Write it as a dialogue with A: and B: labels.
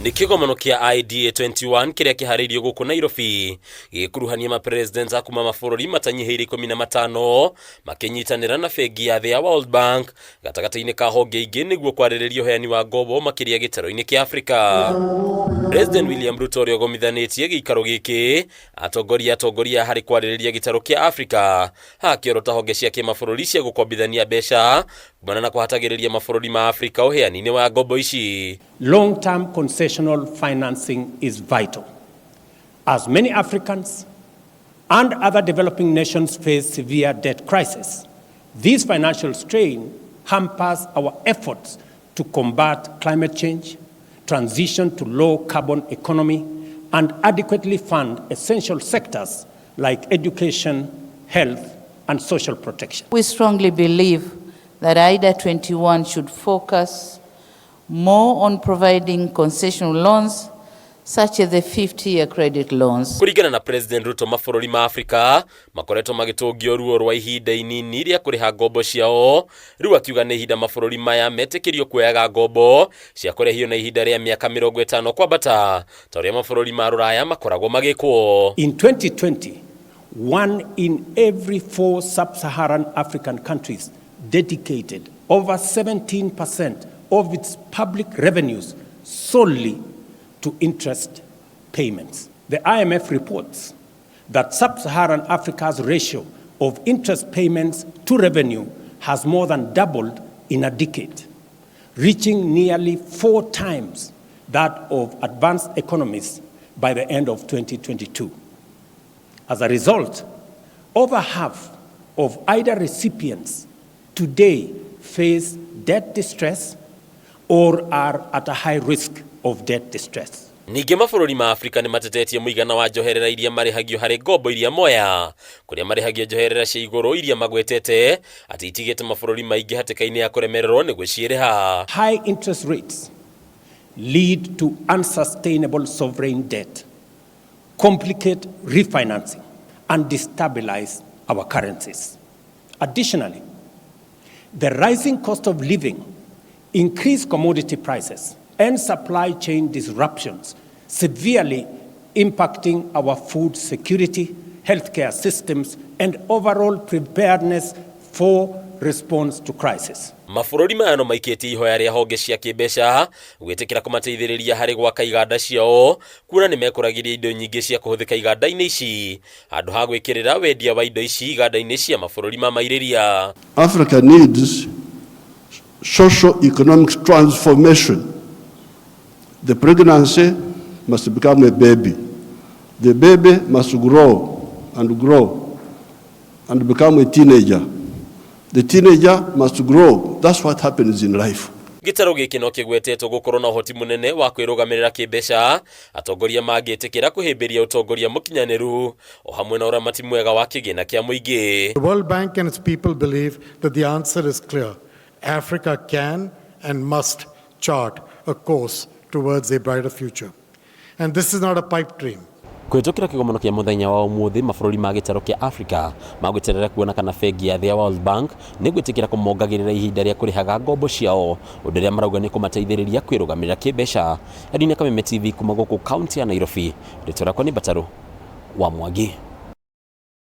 A: Ni kigomano kia IDA 21 kiria kihariirio guku Nairobi gikuruhania ma presidents akuma mabũrũri matanyihĩire 15 makinyitanĩra na bengi ya the World Bank gatagataini ka honge ingĩ nĩguo kwarĩrĩria ũheani wa ngombo makiria gĩtarũ-inĩ kia Afrika. President William RUTO ũrĩa ũgomithanĩtie gĩikaro gĩkĩ atongoria harĩ kwarĩrĩria gĩtarũ kia Afrika hakĩorota honge cia kĩmabũrũri cia gũkombithania mbeca kumana na kũhatagĩrĩria mabũrũri ma Afrika ũheani-inĩ wa ngombo ici.
B: Long-term concessional financing is vital, as many Africans and other developing nations face severe debt crisis. This financial strain hampers our efforts to combat climate change, transition to low-carbon economy, and adequately fund essential sectors like education, health, and social protection.
C: We strongly believe that IDA 21 should focus more on providing concessional loans such as the 50-year credit loans.
A: Kurigana na President RUTO mabũrũri ma Afrika makoretwo magĩtũngio ruo rwa ihinda inini rĩa kũrĩha ngombo ciao, rĩu akiuga nĩ ihinda mabũrũri maya metĩkĩrio kuoyaga ngombo cia kũrĩhio na ihinda rĩa mĩaka 50 kwambata ta ũrĩa mabũrũri ma rũraya makoragwo magĩkwo.
B: In 2020, 1 in every 4 sub-Saharan African countries dedicated over 17% of its public revenues solely to interest payments. The IMF reports that sub-Saharan Africa's ratio of interest payments to revenue has more than doubled in a decade, reaching nearly 4 times that of advanced economies by the end of 2022. As a result, over half of IDA recipients today face debt distress or are at a high risk of debt distress.
A: Ningĩ mabũrũri ma Afrika nĩ matetetie mũigana wa njoherera iria marĩhagio harĩ ngombo iria moya, kũrĩa marĩhagio njoherera cia igũrũ iria magwetete atĩ itigĩte mabũrũri maingĩ hatĩka-inĩ ya kũremererwo nĩguo ciĩrĩha.
B: High interest rates lead to unsustainable sovereign debt, complicate refinancing, and destabilize our currencies. Additionally, the rising cost of living, increased commodity prices, and supply chain disruptions severely impacting our food security, healthcare systems, and overall preparedness for response to crisis.
A: Mabũrũri maya no maikĩtie ihoya rĩa honge cia kĩmbeca gwĩtĩkĩra kũmateithĩrĩria harĩ gwaka iganda ciao, kuona nĩ mekũragĩria indo nyingĩ cia kũhũthĩka iganda-inĩ ici handũ ha gwĩkĩrĩra wendia wa indo ici iganda-inĩ cia mabũrũri ma mairĩria.
D: Africa needs socio-economic transformation. The pregnancy must become a baby. The baby must grow and become a teenager. The teenager must grow. That's what happens in life.
A: Gĩtarũ gĩkĩ no kĩgwetetwo gũkorwo na ũhoti mũnene wa kwĩrũgamĩrĩra kĩmbeca, atongoria mangĩtĩkĩra kũhĩmbĩria ũtongoria mũkinyanĩru o hamwe na ũramati mwega wa kĩgĩna kĩa mũingĩ.
E: The World Bank and its people believe that the answer is clear. Africa can and must chart a course towards a brighter future. And this is not a pipe dream.
A: Kwĩtũkĩra kĩgomano kĩa mũthenya wa ũmũthĩ, mabũrũri ma gĩtarũ kĩa Afrika magweterera kuona kana bengi ya the World Bank nĩ gwĩtĩkĩra kũmongagĩrĩra ihinda rĩa kũrĩhaga ngombo ciao, ũndũ ũrĩa marauga nĩ kũmateithĩrĩria kwĩrũgamĩrĩra kĩmbeca. Ndini ya KAMBIINI TV kuma gũkũ kaunti ya Nairobi, rĩtwa rĩakwa nĩ Mbataru wa Mwangi.